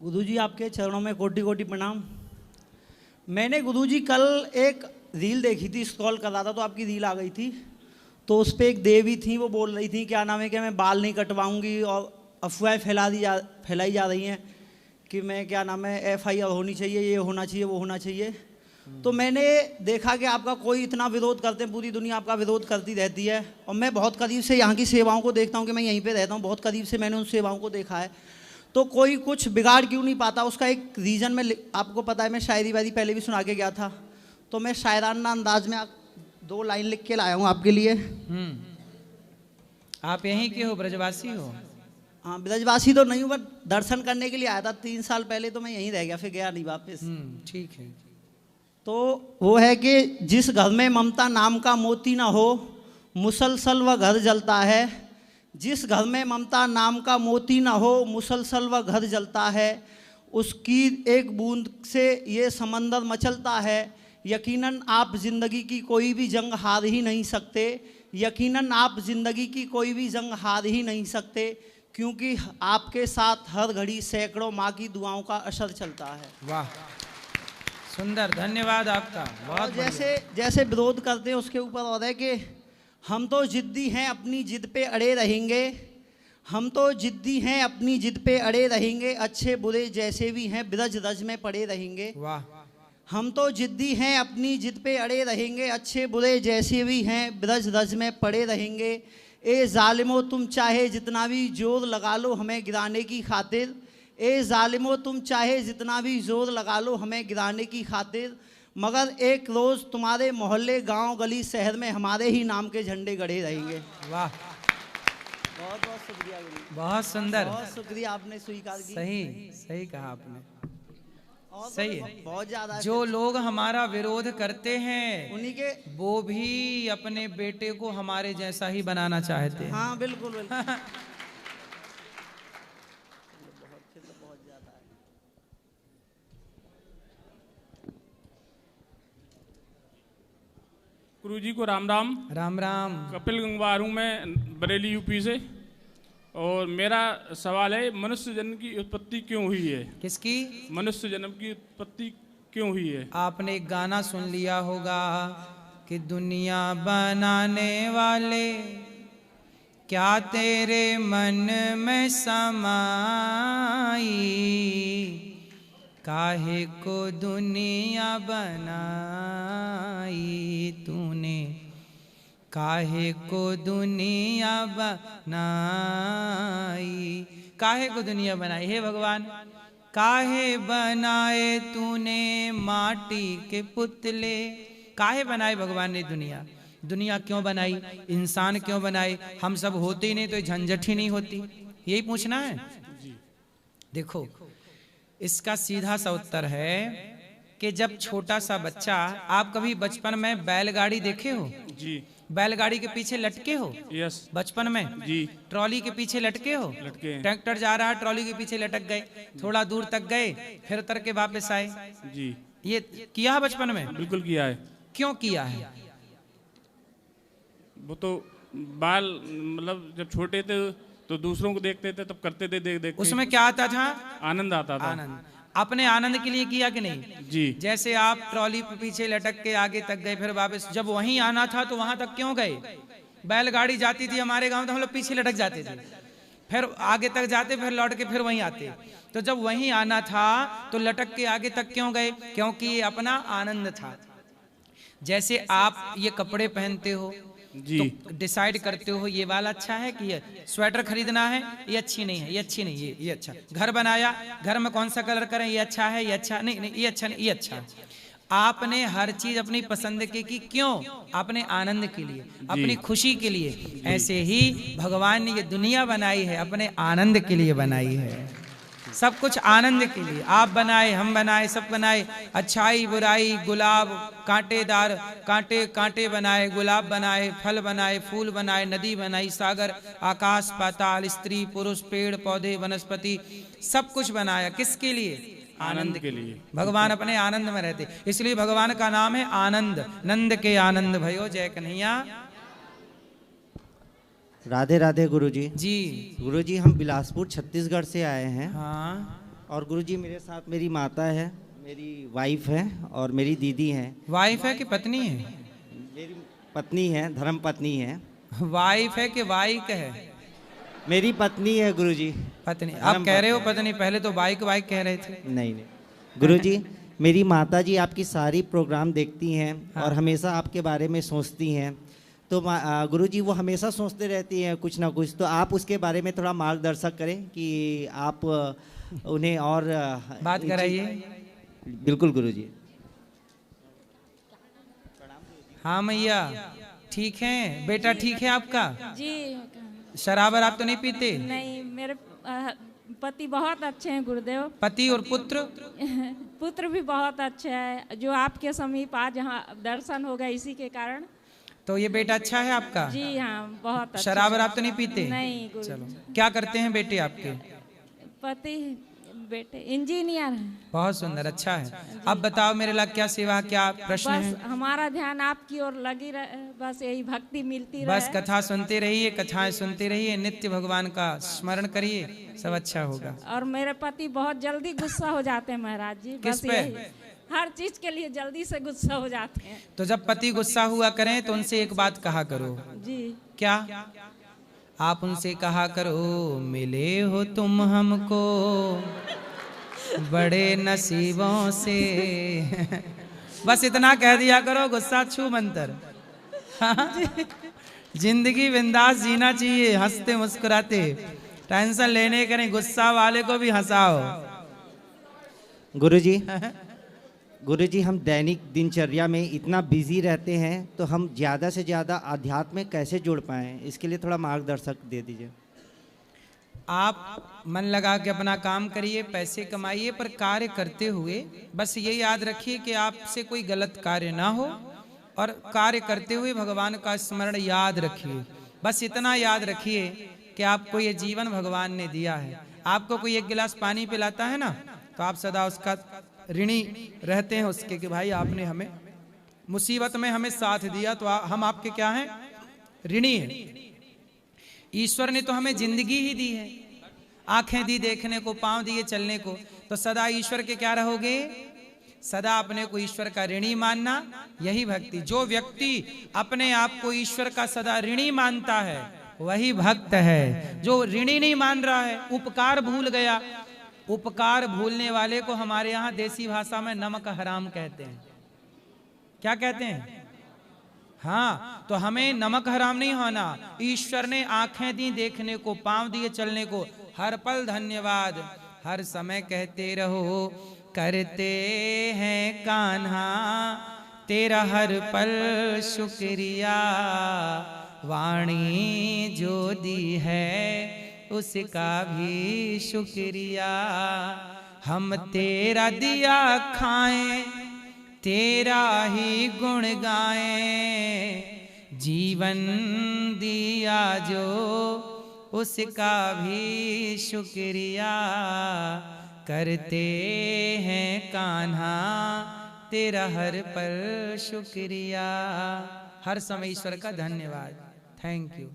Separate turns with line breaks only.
गुरुजी आपके चरणों में कोटि कोटि प्रणाम। मैंने गुरुजी कल एक रील देखी थी, स्क्रॉल कर रहा था तो आपकी रील आ गई थी। तो उस पर एक देवी थी, वो बोल रही थी क्या नाम है कि मैं बाल नहीं कटवाऊंगी, और अफवाहें फैलाई जा रही हैं कि मैं क्या नाम है FIR होनी चाहिए, ये होना चाहिए, वो होना चाहिए। तो मैंने देखा कि आपका कोई इतना विरोध करते हैं, पूरी दुनिया आपका विरोध करती रहती है, और मैं बहुत करीब से यहाँ की सेवाओं को देखता हूँ कि मैं यहीं पे रहता हूँ, बहुत करीब से मैंने उन सेवाओं को देखा है। तो कोई कुछ बिगाड़ क्यों नहीं पाता, उसका एक रीज़न में आपको पता है, मैं शायरी वायरी पहले भी सुना के गया था, तो मैं शायराना अंदाज में 2 लाइन लिख के लाया हूँ आपके लिए।
आप यहीं के हो, ब्रजवासी हो?
हाँ, ब्रजवासी तो नहीं हूँ, बट दर्शन करने के लिए आया था 3 साल पहले, तो मैं यहीं रह गया, फिर गया नहीं वापस।
ठीक है।
तो वो है कि जिस घर में ममता नाम का मोती ना हो, मुसलसल वह घर जलता है। जिस घर में ममता नाम का मोती ना हो, मुसलसल वह घर जलता है। उसकी एक बूंद से ये समंदर मचलता है। यकीनन आप ज़िंदगी की कोई भी जंग हार ही नहीं सकते। यकीनन आप ज़िंदगी की कोई भी जंग हार ही नहीं सकते, क्योंकि आपके साथ हर घड़ी सैकड़ों माँ की दुआओं का असर चलता है।
वाह, सुंदर, धन्यवाद आपका। बहुत
जैसे विरोध करते हैं उसके ऊपर और है कि हम तो जिद्दी हैं, अपनी जिद पे अड़े रहेंगे। हम तो जिद्दी हैं, अपनी जिद पे अड़े रहेंगे। अच्छे बुरे जैसे भी हैं, ब्रज रज में पड़े रहेंगे।
वाह।
हम तो जिद्दी हैं, अपनी जिद पे अड़े रहेंगे। अच्छे बुरे जैसे भी हैं, ब्रज रज में पड़े रहेंगे। ए जालिमो तुम चाहे जितना भी जोर लगा लो हमें गिराने की खातिर। ए जालिमो तुम चाहे जितना भी जोर लगा लो हमें गिराने की खातिर, मगर एक रोज़ तुम्हारे मोहल्ले, गांव, गली, शहर में हमारे ही नाम के झंडे गड़े रहेंगे।
वाह,
बहुत बहुत शुक्रिया गुरु।
बहुत सुंदर,
बहुत शुक्रिया, आपने स्वीकार की।
सही कहा आपने।
और
सही है।
बहुत ज़्यादा
जो लोग हमारा विरोध करते हैं
उन्हीं के,
वो भी अपने बेटे को हमारे जैसा ही बनाना चाहते हैं।
हाँ बिल्कुल बिल्कुल।
गुरुजी को राम राम।
राम राम।
कपिल गंगवार हूँ मैं, बरेली यूपी से। और मेरा सवाल है, मनुष्य जन्म की उत्पत्ति क्यों हुई है?
किसकी?
मनुष्य जन्म की उत्पत्ति क्यों हुई है?
आपने एक गाना सुन लिया होगा कि दुनिया बनाने वाले क्या तेरे मन में समाई, काहे को दुनिया बनाई तूने, काहे को दुनिया बनाई। काहे को दुनिया बनाई हे भगवान? काहे बनाए तूने माटी के पुतले? काहे बनाए भगवान ने दुनिया? दुनिया क्यों बनाई? इंसान क्यों बनाए? हम सब होते ही नहीं तो झंझट ही नहीं होती। यही पूछना है। देखो, इसका सीधा सा उत्तर है कि जब छोटा सा बच्चा, आप कभी बचपन में बैलगाड़ी देखे हो?
जी।
बैलगाड़ी के पीछे लटके हो?
यस।
बचपन में?
जी।
ट्रॉली के पीछे लटके हो?
लटके।
ट्रैक्टर जा रहा है, ट्रॉली के पीछे लटक गए, थोड़ा दूर तक गए, फिर उतर के वापस आए।
जी।
ये किया है बचपन में?
बिल्कुल किया है।
क्यों किया है?
वो तो बाल, मतलब जब छोटे थे तो दूसरों को देखते थे, तब करते थे, देख देख।
उसमें क्या आता था?
आनंद आता था।
आनंद। अपने आनंद के लिए किया कि नहीं?
जी।
जैसे आप ट्रॉली पे पीछे लटक के आगे तक गए, फिर वापस, जब वहीं आना था तो वहां तक क्यों गए? बैलगाड़ी जाती थी हमारे गांव तो हम लोग पीछे लटक जाते थे, फिर आगे तक जाते, फिर लौट के फिर वहीं आते। तो जब वहीं आना था तो लटक के आगे तक क्यों गए? क्योंकि ये अपना आनंद था। जैसे आप ये कपड़े पहनते हो
जी।
तो डिसाइड करते हो ये वाला अच्छा है कि ये स्वेटर खरीदना है, ये अच्छी नहीं है, ये अच्छी नहीं, ये अच्छा। घर बनाया, घर में कौन सा कलर करें, ये अच्छा है, ये अच्छा नहीं, नहीं ये अच्छा नहीं, ये अच्छा। आपने हर चीज अपनी पसंद की क्यों? अपने आनंद के लिए, अपनी खुशी के लिए। ऐसे ही भगवान ने ये दुनिया बनाई है, अपने आनंद के लिए बनाई है। सब कुछ आनंद के लिए। आप बनाए, हम बनाए, सब बनाए। अच्छाई बुराई, गुलाब कांटेदार, कांटे कांटे बनाए, गुलाब बनाए, फल बनाए, फूल बनाए, नदी बनाई, सागर, आकाश, पाताल, स्त्री पुरुष, पेड़ पौधे, वनस्पति, सब कुछ बनाया। किसके लिए? आनंद के लिए। भगवान अपने आनंद में रहते, इसलिए भगवान का नाम है आनंद। नंद के आनंद भयो जय कन्हैया।
राधे राधे गुरुजी।
जी।
गुरुजी हम बिलासपुर छत्तीसगढ़ से आए हैं।
हाँ।
और गुरुजी मेरे साथ मेरी माता है, मेरी वाइफ है और मेरी दीदी है।
वाइफ है कि पत्नी है?
मेरी पत्नी है, धर्म पत्नी है।
वाइफ है कि वाइक है?
मेरी पत्नी है गुरुजी।
पत्नी। आप कह रहे हो पत्नी, पहले तो बाइक वाइक कह रहे थे।
नहीं गुरुजी, मेरी माता जी आपकी सारी प्रोग्राम देखती हैं और हमेशा आपके बारे में सोचती हैं। तो गुरुजी वो हमेशा सोचते रहती हैं कुछ ना कुछ, तो आप उसके बारे में थोड़ा मार्गदर्शन करें कि आप उन्हें और
बात कराइए।
बिल्कुल गुरुजी।
हाँ मैया ठीक है। बेटा ठीक है आपका?
जी।
शराब आप तो नहीं पीते?
नहीं, मेरे पति बहुत अच्छे हैं गुरुदेव।
पति और पुत्र?
पुत्र भी बहुत अच्छे है, जो आपके समीप आज यहाँ दर्शन होगा इसी के कारण।
तो ये बेटा अच्छा है आपका?
जी हाँ, बहुत अच्छा।
शराब आप तो नहीं पीते?
नहीं गुरु।
चलो, क्या करते हैं बेटे आपके?
पति बेटे इंजीनियर है।
बहुत सुंदर, अच्छा है। अब बताओ मेरे लाग क्या सेवा, क्या प्रश्न
बस
है?
हमारा ध्यान आपकी ओर लगी रहे, बस यही भक्ति मिलती
बस
रहे।
कथा सुनते रहिए, कथाएं सुनते रहिए, नित्य भगवान का स्मरण करिए, सब अच्छा होगा।
और मेरे पति बहुत जल्दी गुस्सा हो जाते हैं महाराज जी।
किस
बस
पे?
यही, हर चीज के लिए जल्दी से गुस्सा हो जाते हैं।
तो जब पति गुस्सा हुआ करें तो उनसे एक बात कहा करो।
जी।
क्या? आप उनसे कहा करो, मिले हो तुम हमको बड़े नसीबों से। बस इतना कह दिया करो, गुस्सा छू मंतर। जिंदगी बिंदास जीना चाहिए, हंसते मुस्कुराते, टेंशन लेने करें, गुस्सा वाले को भी हंसाओ।
गुरुजी हम दैनिक दिनचर्या में इतना बिजी रहते हैं, तो हम ज़्यादा से ज़्यादा आध्यात्म में कैसे जुड़ पाएं, इसके लिए थोड़ा मार्गदर्शक दे दीजिए।
आप मन लगा के अपना काम करिए, पैसे कमाइए, पर कार्य करते हुए बस ये याद रखिए कि आपसे कोई गलत कार्य ना हो, और कार्य करते हुए भगवान का स्मरण याद रखिए। बस इतना याद रखिए कि आपको ये जीवन भगवान ने दिया है। आपको कोई एक गिलास पानी पिलाता है ना, तो आप सदा उसका ऋणी रहते हैं उसके, कि भाई आपने हमें मुसीबत में हमें साथ दिया, तो हम आपके क्या हैं? ऋणी हैं। ईश्वर ने तो हमें जिंदगी ही दी है, आंखें दी देखने को, पांव दिए चलने को, तो सदा ईश्वर के क्या रहोगे? सदा अपने को ईश्वर का ऋणी मानना, यही भक्ति। जो व्यक्ति अपने आप को ईश्वर का सदा ऋणी मानता है वही भक्त है। जो ऋणी नहीं मान रहा है, उपकार भूल गया, उपकार भूलने वाले को हमारे यहाँ देसी भाषा में नमक हराम कहते हैं। क्या कहते हैं? हाँ, तो हमें नमक हराम नहीं होना। ईश्वर ने आंखें दी देखने को, पांव दिए चलने को, हर पल धन्यवाद, हर समय कहते रहो करते हैं कान्हा तेरा हर पल शुक्रिया, वाणी जो दी है उसका भी शुक्रिया, हम तेरा दिया खाएं तेरा ही गुण गाएं, जीवन दिया जो उसका भी शुक्रिया, करते हैं कान्हा तेरा हर पल शुक्रिया। हर समय ईश्वर का धन्यवाद। Thank you.